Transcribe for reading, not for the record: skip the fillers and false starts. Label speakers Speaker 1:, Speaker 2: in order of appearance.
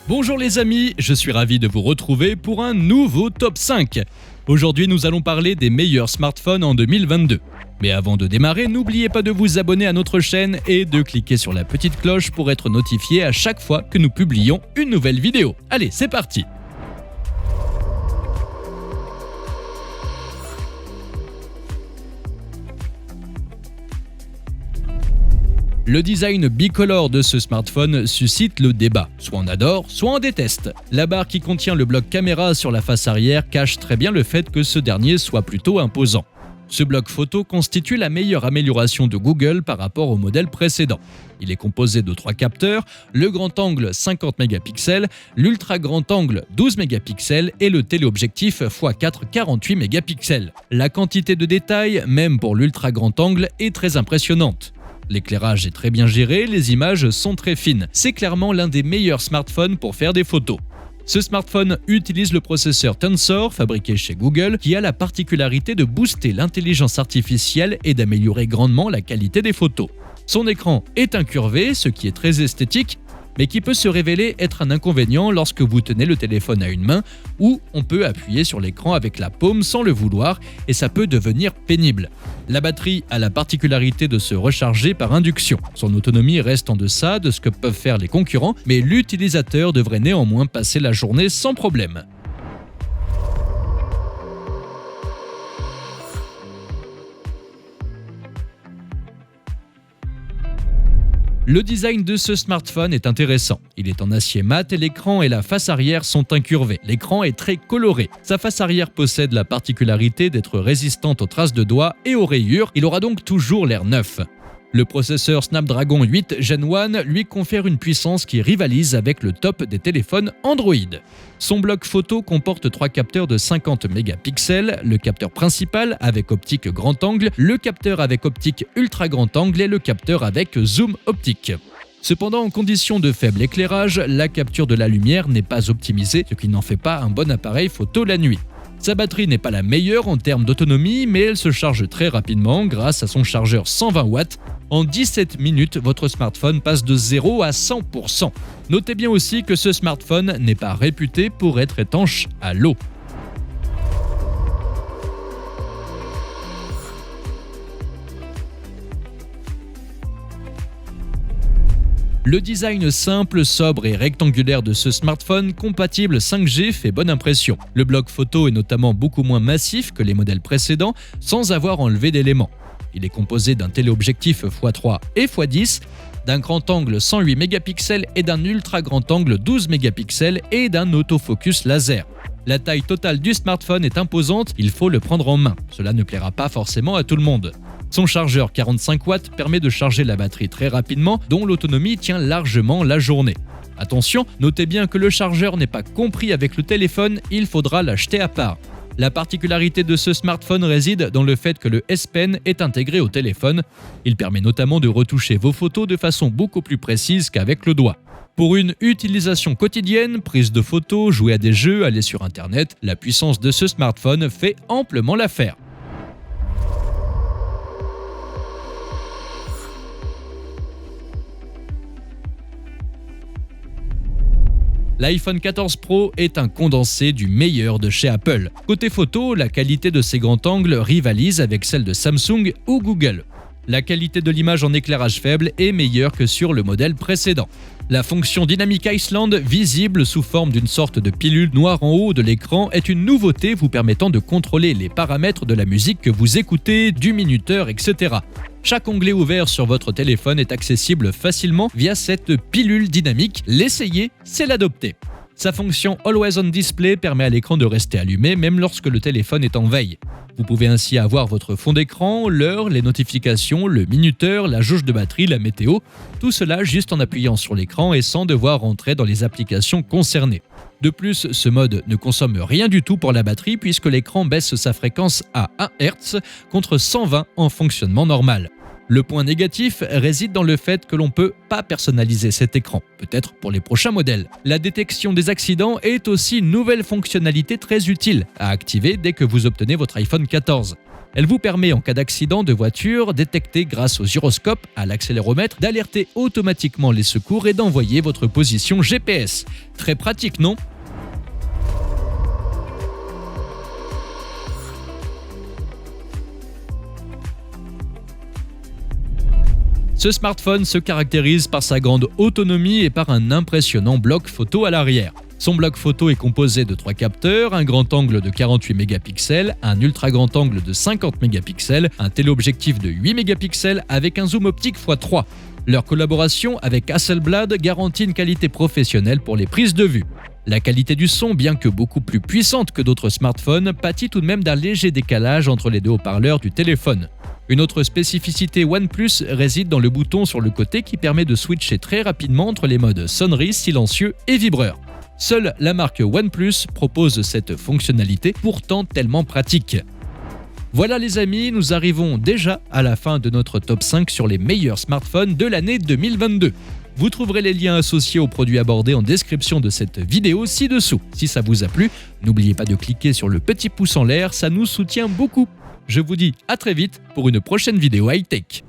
Speaker 1: Bonjour les amis, je suis ravi de vous retrouver pour un nouveau top 5. Aujourd'hui nous allons parler des meilleurs smartphones en 2022. Mais avant de démarrer, n'oubliez pas de vous abonner à notre chaîne et de cliquer sur la petite cloche pour être notifié à chaque fois que nous publions une nouvelle vidéo. Allez, c'est parti! Le design bicolore de ce smartphone suscite le débat. Soit on adore, soit on déteste. La barre qui contient le bloc caméra sur la face arrière cache très bien le fait que ce dernier soit plutôt imposant. Ce bloc photo constitue la meilleure amélioration de Google par rapport au modèle précédent. Il est composé de 3 capteurs, le grand angle 50 mégapixels, l'ultra grand angle 12 mégapixels et le téléobjectif x4 48 mégapixels. La quantité de détails, même pour l'ultra grand angle, est très impressionnante. L'éclairage est très bien géré, les images sont très fines. C'est clairement l'un des meilleurs smartphones pour faire des photos. Ce smartphone utilise le processeur Tensor fabriqué chez Google qui a la particularité de booster l'intelligence artificielle et d'améliorer grandement la qualité des photos. Son écran est incurvé, ce qui est très esthétique, mais qui peut se révéler être un inconvénient lorsque vous tenez le téléphone à une main ou on peut appuyer sur l'écran avec la paume sans le vouloir et ça peut devenir pénible. La batterie a la particularité de se recharger par induction. Son autonomie reste en deçà de ce que peuvent faire les concurrents, mais l'utilisateur devrait néanmoins passer la journée sans problème. Le design de ce smartphone est intéressant. Il est en acier mat et l'écran et la face arrière sont incurvés. L'écran est très coloré. Sa face arrière possède la particularité d'être résistante aux traces de doigts et aux rayures. Il aura donc toujours l'air neuf. Le processeur Snapdragon 8 Gen 1 lui confère une puissance qui rivalise avec le top des téléphones Android. Son bloc photo comporte 3 capteurs de 50 mégapixels, le capteur principal avec optique grand angle, le capteur avec optique ultra grand angle et le capteur avec zoom optique. Cependant, en condition de faible éclairage, la capture de la lumière n'est pas optimisée, ce qui n'en fait pas un bon appareil photo la nuit. Sa batterie n'est pas la meilleure en termes d'autonomie, mais elle se charge très rapidement grâce à son chargeur 120 watts. En 17 minutes, votre smartphone passe de 0 à 100%. Notez bien aussi que ce smartphone n'est pas réputé pour être étanche à l'eau. Le design simple, sobre et rectangulaire de ce smartphone compatible 5G fait bonne impression. Le bloc photo est notamment beaucoup moins massif que les modèles précédents sans avoir enlevé d'éléments. Il est composé d'un téléobjectif x3 et x10, d'un grand angle 108 mégapixels et d'un ultra grand angle 12 mégapixels et d'un autofocus laser. La taille totale du smartphone est imposante, il faut le prendre en main. Cela ne plaira pas forcément à tout le monde. Son chargeur 45 watts permet de charger la batterie très rapidement, dont l'autonomie tient largement la journée. Attention, notez bien que le chargeur n'est pas compris avec le téléphone, il faudra l'acheter à part. La particularité de ce smartphone réside dans le fait que le S Pen est intégré au téléphone. Il permet notamment de retoucher vos photos de façon beaucoup plus précise qu'avec le doigt. Pour une utilisation quotidienne, prise de photos, jouer à des jeux, aller sur internet, la puissance de ce smartphone fait amplement l'affaire. L'iPhone 14 Pro est un condensé du meilleur de chez Apple. Côté photo, la qualité de ses grands angles rivalise avec celle de Samsung ou Google. La qualité de l'image en éclairage faible est meilleure que sur le modèle précédent. La fonction Dynamic Island, visible sous forme d'une sorte de pilule noire en haut de l'écran, est une nouveauté vous permettant de contrôler les paramètres de la musique que vous écoutez, du minuteur, etc. Chaque onglet ouvert sur votre téléphone est accessible facilement via cette pilule dynamique. L'essayer, c'est l'adopter. Sa fonction Always On Display permet à l'écran de rester allumé même lorsque le téléphone est en veille. Vous pouvez ainsi avoir votre fond d'écran, l'heure, les notifications, le minuteur, la jauge de batterie, la météo, tout cela juste en appuyant sur l'écran et sans devoir rentrer dans les applications concernées. De plus, ce mode ne consomme rien du tout pour la batterie puisque l'écran baisse sa fréquence à 1 Hz contre 120 en fonctionnement normal. Le point négatif réside dans le fait que l'on ne peut pas personnaliser cet écran, peut-être pour les prochains modèles. La détection des accidents est aussi une nouvelle fonctionnalité très utile à activer dès que vous obtenez votre iPhone 14. Elle vous permet en cas d'accident de voiture, détecté grâce au gyroscope à l'accéléromètre, d'alerter automatiquement les secours et d'envoyer votre position GPS. Très pratique, non ? Ce smartphone se caractérise par sa grande autonomie et par un impressionnant bloc photo à l'arrière. Son bloc photo est composé de 3 capteurs, un grand angle de 48 mégapixels, un ultra grand angle de 50 mégapixels, un téléobjectif de 8 mégapixels avec un zoom optique x3. Leur collaboration avec Hasselblad garantit une qualité professionnelle pour les prises de vue. La qualité du son, bien que beaucoup plus puissante que d'autres smartphones, pâtit tout de même d'un léger décalage entre les deux haut-parleurs du téléphone. Une autre spécificité OnePlus réside dans le bouton sur le côté qui permet de switcher très rapidement entre les modes sonnerie, silencieux et vibreur. Seule la marque OnePlus propose cette fonctionnalité pourtant tellement pratique. Voilà les amis, nous arrivons déjà à la fin de notre top 5 sur les meilleurs smartphones de l'année 2022. Vous trouverez les liens associés aux produits abordés en description de cette vidéo ci-dessous. Si ça vous a plu, n'oubliez pas de cliquer sur le petit pouce en l'air, ça nous soutient beaucoup. Je vous dis à très vite pour une prochaine vidéo high-tech.